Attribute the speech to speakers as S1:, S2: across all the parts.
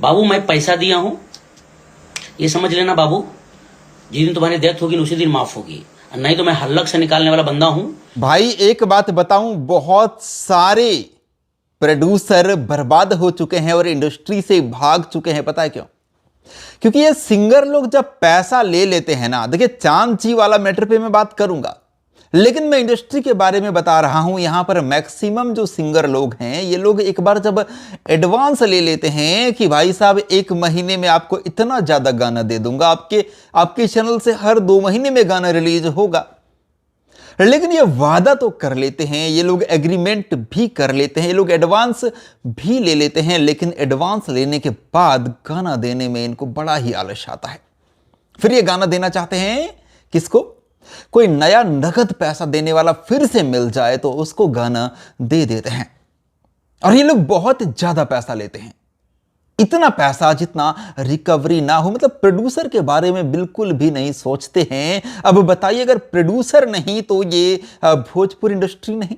S1: बाबू मैं पैसा दिया हूं, ये समझ लेना बाबू, जिस दिन तुम्हारी डेथ होगी उसी दिन माफ होगी, नहीं तो मैं हल्लक से निकालने वाला बंदा हूं।
S2: भाई एक बात बताऊं, बहुत सारे प्रोड्यूसर बर्बाद हो चुके हैं और इंडस्ट्री से भाग चुके हैं। पता है क्यों? क्योंकि ये सिंगर लोग जब पैसा ले लेते हैं ना, देखिए चांद जी वाला मैटर पे मैं बात करूंगा, लेकिन मैं इंडस्ट्री के बारे में बता रहा हूं। यहां पर मैक्सिमम जो सिंगर लोग हैं, ये लोग एक बार जब एडवांस ले लेते हैं कि भाई साहब 1 महीने में आपको इतना ज्यादा गाना दे दूंगा, आपके चैनल से हर 2 महीने में गाना रिलीज होगा, लेकिन ये वादा तो कर लेते हैं, ये लोग एग्रीमेंट भी कर लेते हैं, ये लोग एडवांस भी ले लेते हैं, लेकिन एडवांस लेने के बाद गाना देने में इनको बड़ा ही आलस आता है। फिर ये गाना देना चाहते हैं किसको? कोई नया नगद पैसा देने वाला फिर से मिल जाए तो उसको गाना दे देते हैं। और ये लोग बहुत ज्यादा पैसा लेते हैं, इतना पैसा जितना रिकवरी ना हो। मतलब प्रोड्यूसर के बारे में बिल्कुल भी नहीं सोचते हैं। अब बताइए, अगर प्रोड्यूसर नहीं तो ये भोजपुरी इंडस्ट्री नहीं,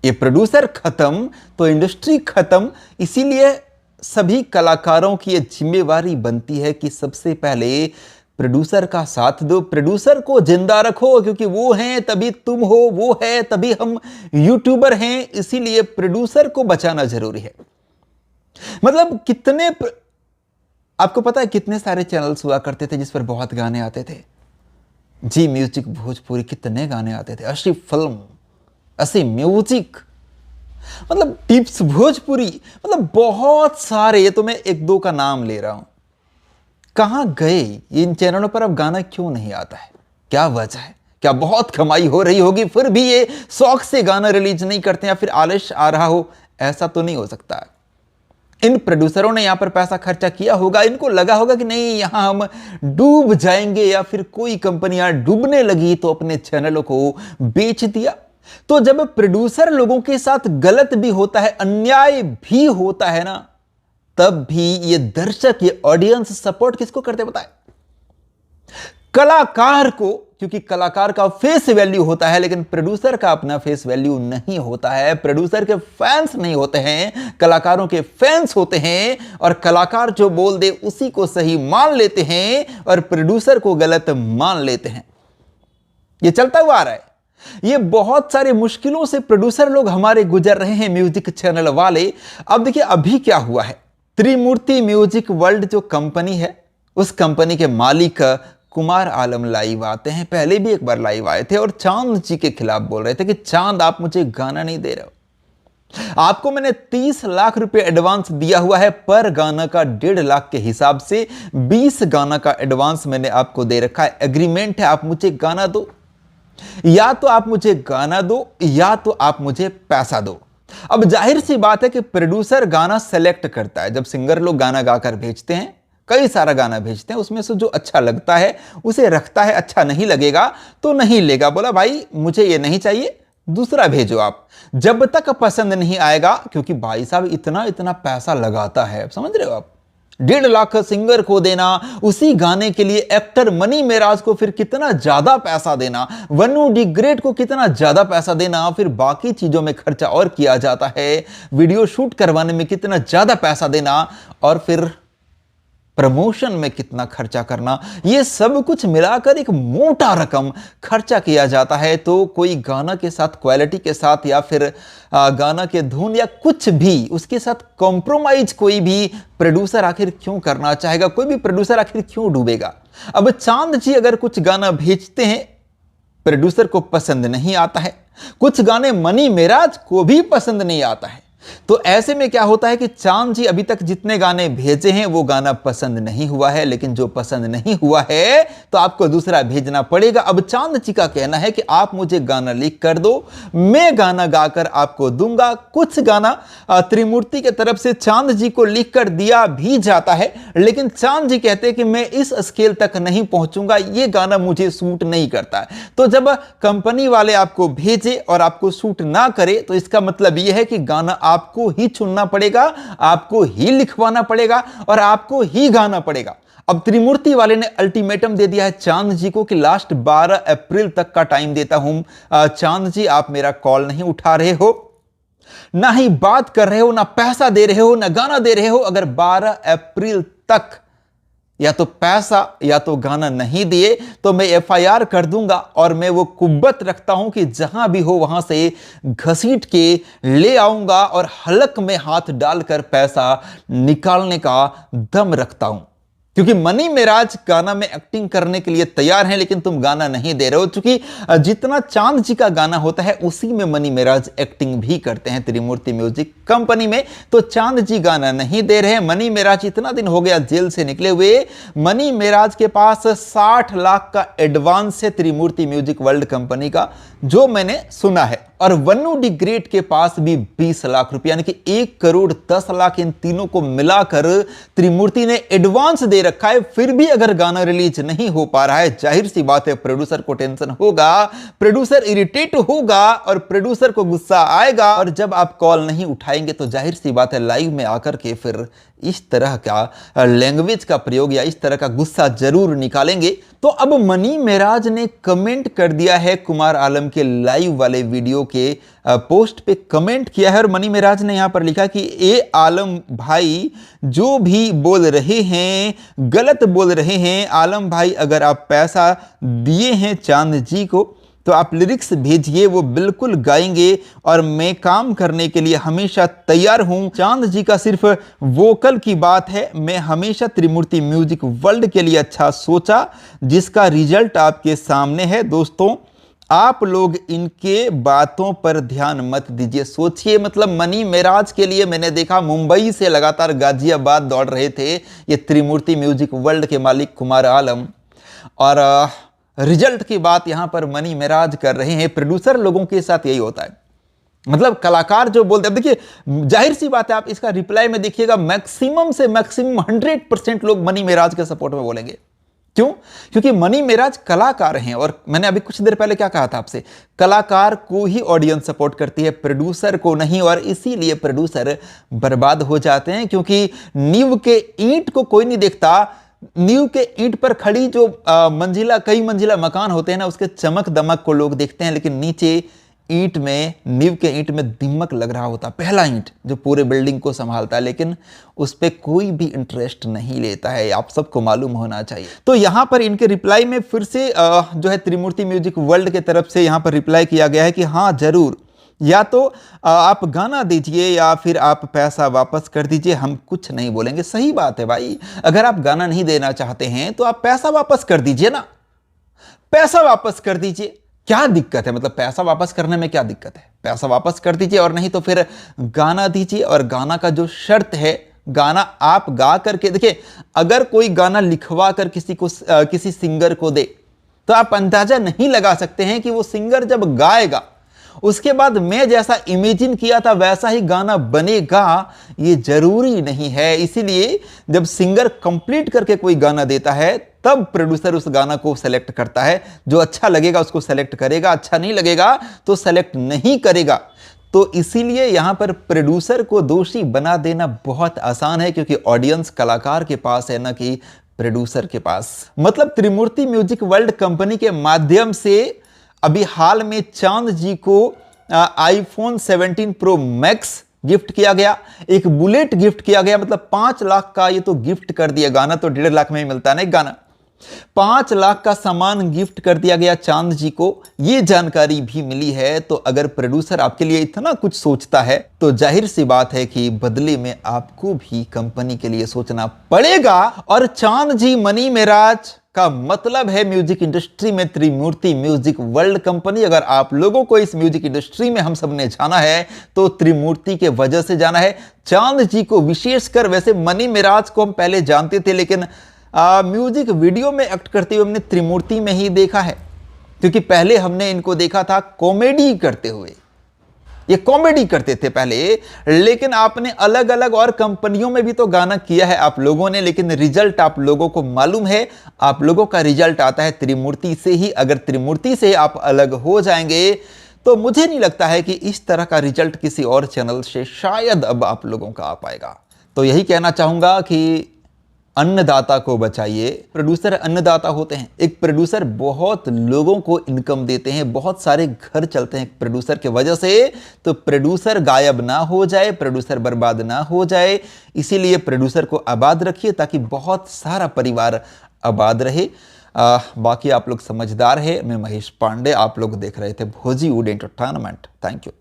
S2: ये प्रोड्यूसर खत्म तो इंडस्ट्री खत्म। इसीलिए सभी कलाकारों की ये जिम्मेवारी बनती है कि सबसे पहले प्रोड्यूसर का साथ दो, प्रोड्यूसर को जिंदा रखो, क्योंकि वो हैं तभी तुम हो, वो है तभी हम यूट्यूबर हैं। इसीलिए प्रोड्यूसर को बचाना जरूरी है। मतलब आपको पता है कितने सारे चैनल्स हुआ करते थे जिस पर बहुत गाने आते थे? जी म्यूजिक भोजपुरी, कितने गाने आते थे, अशी फिल्म, असी म्यूजिक, मतलब टिप्स भोजपुरी, मतलब बहुत सारे। ये तो मैं 1-2 का नाम ले रहा हूं। कहां गए इन चैनलों पर? अब गाना क्यों नहीं आता है? क्या वजह है? क्या बहुत कमाई हो रही होगी फिर भी ये शौक से गाना रिलीज नहीं करते, या फिर आलस आ रहा हो? ऐसा तो नहीं हो सकता है। इन प्रोड्यूसरों ने यहां पर पैसा खर्चा किया होगा, इनको लगा होगा कि नहीं यहां हम डूब जाएंगे, या फिर कोई कंपनियां डूबने लगी तो अपने चैनलों को बेच दिया। तो जब प्रोड्यूसर लोगों के साथ गलत भी होता है, अन्याय भी होता है ना, तब भी ये दर्शक, ये ऑडियंस सपोर्ट किसको करते बताए? कलाकार को, क्योंकि कलाकार का फेस वैल्यू होता है, लेकिन प्रोड्यूसर का अपना फेस वैल्यू नहीं होता है। प्रोड्यूसर के फैंस नहीं होते हैं, कलाकारों के फैंस होते हैं, और कलाकार जो बोल दे उसी को सही मान लेते हैं और प्रोड्यूसर को गलत मान लेते हैं। ये चलता हुआ आ रहा है। ये बहुत सारे मुश्किलों से प्रोड्यूसर लोग हमारे गुजर रहे हैं, म्यूजिक चैनल वाले। अब देखिए अभी क्या हुआ है, त्रिमूर्ति म्यूजिक वर्ल्ड जो कंपनी है, उस कंपनी के मालिक कुमार आलम लाइव आते हैं। पहले भी एक बार लाइव आए थे और चांद जी के खिलाफ बोल रहे थे कि चांद आप मुझे गाना नहीं दे रहे हो, आपको मैंने 30 लाख रुपए एडवांस दिया हुआ है, पर गाना का 1.5 लाख के हिसाब से 20 गाना का एडवांस मैंने आपको दे रखा है, एग्रीमेंट है, आप मुझे गाना दो, या तो आप मुझे गाना दो या तो आप मुझे पैसा दो। अब जाहिर सी बात है कि प्रोड्यूसर गाना सेलेक्ट करता है। जब सिंगर लोग गाना गाकर भेजते हैं, कई सारा गाना भेजते हैं, उसमें से जो अच्छा लगता है उसे रखता है, अच्छा नहीं लगेगा तो नहीं लेगा। बोला भाई मुझे ये नहीं चाहिए, दूसरा भेजो आप। जब तक पसंद नहीं आएगा, क्योंकि भाई साहब इतना इतना पैसा लगाता है, समझ रहे हो आप, 1.5 लाख सिंगर को देना, उसी गाने के लिए एक्टर मनी मेराज को फिर कितना ज्यादा पैसा देना, वनु डी ग्रेट को कितना ज्यादा पैसा देना, फिर बाकी चीजों में खर्चा और किया जाता है, वीडियो शूट करवाने में कितना ज्यादा पैसा देना, और फिर प्रमोशन में कितना खर्चा करना, ये सब कुछ मिलाकर एक मोटा रकम खर्चा किया जाता है। तो कोई गाना के साथ, क्वालिटी के साथ, या फिर गाना के धुन या कुछ भी उसके साथ कॉम्प्रोमाइज कोई भी प्रोड्यूसर आखिर क्यों करना चाहेगा? कोई भी प्रोड्यूसर आखिर क्यों डूबेगा? अब चांद जी अगर कुछ गाना भेजते हैं, प्रोड्यूसर को पसंद नहीं आता है, कुछ गाने मनी मेराज को भी पसंद नहीं आता है, तो ऐसे में क्या होता है कि चांद जी अभी तक जितने गाने भेजे हैं वो गाना पसंद नहीं हुआ है, लेकिन जो पसंद नहीं हुआ है तो आपको दूसरा भेजना पड़ेगा। अब चांद जी का कहना है कि आप मुझे गाना लिख कर दो, मैं गाना गाकर आपको दूंगा। कुछ गाना त्रिमूर्ति की तरफ से चांद जी को लिख कर दिया भी जाता है, लेकिन चांद जी कहते हैं कि मैं इस स्केल तक नहीं पहुंचूंगा, ये गाना मुझे सूट नहीं करता है। तो जब कंपनी वाले आपको भेजे और आपको सूट ना करे, तो इसका मतलब यह है कि गाना आपको ही चुनना पड़ेगा, आपको ही लिखवाना पड़ेगा और आपको ही गाना पड़ेगा। अब त्रिमूर्ति वाले ने अल्टीमेटम दे दिया है चांद जी को कि लास्ट 12 अप्रैल तक का टाइम देता हूं। चांद जी आप मेरा कॉल नहीं उठा रहे हो ना ही बात कर रहे हो, ना पैसा दे रहे हो, ना गाना दे रहे हो। अगर 12 अप्रैल तक या तो पैसा या तो गाना नहीं दिए तो मैं एफआईआर कर दूंगा, और मैं वो कुव्वत रखता हूं कि जहां भी हो वहां से घसीट के ले आऊंगा और हलक में हाथ डालकर पैसा निकालने का दम रखता हूं। क्योंकि मनी मेराज गाना में एक्टिंग करने के लिए तैयार हैं, लेकिन तुम गाना नहीं दे रहे हो। क्योंकि जितना चांद जी का गाना होता है उसी में मनी मेराज एक्टिंग भी करते हैं त्रिमूर्ति म्यूजिक कंपनी में। तो चांद जी गाना नहीं दे रहे हैं। मनी मेराज इतना दिन हो गया जेल से निकले हुए, मनी मेराज के पास 60 लाख का एडवांस है त्रिमूर्ति म्यूजिक वर्ल्ड कंपनी का, जो मैंने सुना है। और वन्नू डी ग्रेट के पास भी 20 लाख रुपए, यानी कि 1 करोड़ 10 लाख इन तीनों को मिलाकर त्रिमूर्ति ने एडवांस दे रखा है। फिर भी अगर गाना रिलीज नहीं हो पा रहा है, जाहिर सी बात है प्रोड्यूसर को टेंशन होगा, प्रोड्यूसर इरिटेट होगा और प्रोड्यूसर को गुस्सा आएगा। और जब आप कॉल नहीं उठाएंगे तो जाहिर सी बात है लाइव में आकर के फिर इस तरह का लैंग्वेज का प्रयोग या इस तरह का गुस्सा जरूर निकालेंगे। तो अब मनी मेराज ने कमेंट कर दिया है कुमार आलम के लाइव वाले वीडियो के पोस्ट पे कमेंट किया है। और मनी मेराज ने यहां पर लिखा कि ए आलम भाई जो भी बोल रहे हैं गलत बोल रहे हैं। आलम भाई अगर आप पैसा दिए हैं चांद जी को तो आप लिरिक्स भेजिए, वो बिल्कुल गाएंगे और मैं काम करने के लिए हमेशा तैयार हूं। चांद जी का सिर्फ वोकल की बात है। मैं हमेशा त्रिमूर्ति म्यूजिक वर्ल्ड के लिए अच्छा सोचा, जिसका रिजल्ट आपके सामने है। दोस्तों आप लोग इनके बातों पर ध्यान मत दीजिए। सोचिए, मतलब मनी मेराज के लिए मैंने देखा मुंबई से लगातार गाजियाबाद दौड़ रहे थे ये त्रिमूर्ति म्यूजिक वर्ल्ड के मालिक कुमार आलम, और रिजल्ट की बात यहां पर मनी मेराज कर रहे हैं। प्रोड्यूसर लोगों के साथ यही होता है, मतलब कलाकार जो बोलते हैं। अब देखिए जाहिर सी बात है, आप इसका रिप्लाई में देखिएगा मैक्सिमम से मैक्सिमम 100% लोग मनी मेराज के सपोर्ट में बोलेंगे। क्यों? क्योंकि मनी मेराज कलाकार हैं। और मैंने अभी कुछ देर पहले क्या कहा था आपसे, कलाकार को ही ऑडियंस सपोर्ट करती है, प्रोड्यूसर को नहीं। और इसीलिए प्रोड्यूसर बर्बाद हो जाते हैं, क्योंकि नींव के ईंट को कोई नहीं देखता। नींव के ईंट पर खड़ी जो कई मंजिला मकान होते हैं ना, उसके चमक दमक को लोग देखते हैं, लेकिन नीचे ईंट में, नींव के ईंट में दीमक लग रहा होता, पहला ईंट जो पूरे बिल्डिंग को संभालता है, लेकिन उस पर कोई भी इंटरेस्ट नहीं लेता है। आप सबको मालूम होना चाहिए। तो यहां पर इनके रिप्लाई में फिर से जो है त्रिमूर्ति म्यूजिक वर्ल्ड की तरफ से यहां पर रिप्लाई किया गया है कि हाँ जरूर, या तो आप गाना दीजिए या फिर आप पैसा वापस कर दीजिए, हम कुछ नहीं बोलेंगे। सही बात है भाई, अगर आप गाना नहीं देना चाहते हैं तो आप पैसा वापस कर दीजिए ना, पैसा वापस कर दीजिए। क्या दिक्कत है? मतलब पैसा वापस करने में क्या दिक्कत है? पैसा वापस कर दीजिए, और नहीं तो फिर गाना दीजिए। और गाना का जो शर्त है, गाना आप गा करके देखिए, अगर कोई गाना लिखवा कर किसी सिंगर को दे तो आप अंदाजा नहीं लगा सकते हैं कि वो सिंगर जब गाएगा उसके बाद मैं जैसा इमेजिन किया था वैसा ही गाना बनेगा, ये जरूरी नहीं है। इसीलिए जब सिंगर कंप्लीट करके कोई गाना देता है तब प्रोड्यूसर उस गाना को सेलेक्ट करता है। जो अच्छा लगेगा उसको सेलेक्ट करेगा, अच्छा नहीं लगेगा तो सेलेक्ट नहीं करेगा। तो इसीलिए यहां पर प्रोड्यूसर को दोषी बना देना बहुत आसान है, क्योंकि ऑडियंस कलाकार के पास है, ना कि प्रोड्यूसर के पास। मतलब त्रिमूर्ति म्यूजिक वर्ल्ड कंपनी के माध्यम से अभी हाल में चांद जी को आईफोन 17 प्रो मैक्स गिफ्ट किया गया, एक बुलेट गिफ्ट किया गया। मतलब 5 लाख का ये तो गिफ्ट कर दिया। गाना तो 1.5 लाख में ही मिलता है ना एक गाना। 5 लाख का सामान गिफ्ट कर दिया गया चांद जी को, ये जानकारी भी मिली है। तो अगर प्रोड्यूसर आपके लिए इतना कुछ सोचता है तो जाहिर सी बात है कि बदले में आपको भी कंपनी के लिए सोचना पड़ेगा। और चांद जी मनी मेराज का मतलब है म्यूजिक इंडस्ट्री में त्रिमूर्ति म्यूजिक वर्ल्ड कंपनी। अगर आप लोगों को इस म्यूजिक इंडस्ट्री में हम सबने जाना है तो त्रिमूर्ति के वजह से जाना है। चांद जी को विशेषकर, वैसे मनी मेराज को हम पहले जानते थे, लेकिन म्यूजिक वीडियो में एक्ट करते हुए हमने त्रिमूर्ति में ही देखा है, क्योंकि पहले हमने इनको देखा था कॉमेडी करते हुए। ये कॉमेडी करते थे पहले, लेकिन आपने अलग अलग और कंपनियों में भी तो गाना किया है आप लोगों ने, लेकिन रिजल्ट आप लोगों को मालूम है। आप लोगों का रिजल्ट आता है त्रिमूर्ति से ही। अगर त्रिमूर्ति से आप अलग हो जाएंगे तो मुझे नहीं लगता है कि इस तरह का रिजल्ट किसी और चैनल से शायद अब आप लोगों का आ पाएगा। तो यही कहना चाहूंगा कि अन्नदाता को बचाइए। प्रोड्यूसर अन्नदाता होते हैं। एक प्रोड्यूसर बहुत लोगों को इनकम देते हैं, बहुत सारे घर चलते हैं प्रोड्यूसर की वजह से। तो प्रोड्यूसर गायब ना हो जाए, प्रोड्यूसर बर्बाद ना हो जाए, इसीलिए प्रोड्यूसर को आबाद रखिए ताकि बहुत सारा परिवार आबाद रहे। बाकी आप लोग समझदार है। मैं महेश पांडे, आप लोग देख रहे थे भोजीवुड एंटरटेनमेंट। Thank you.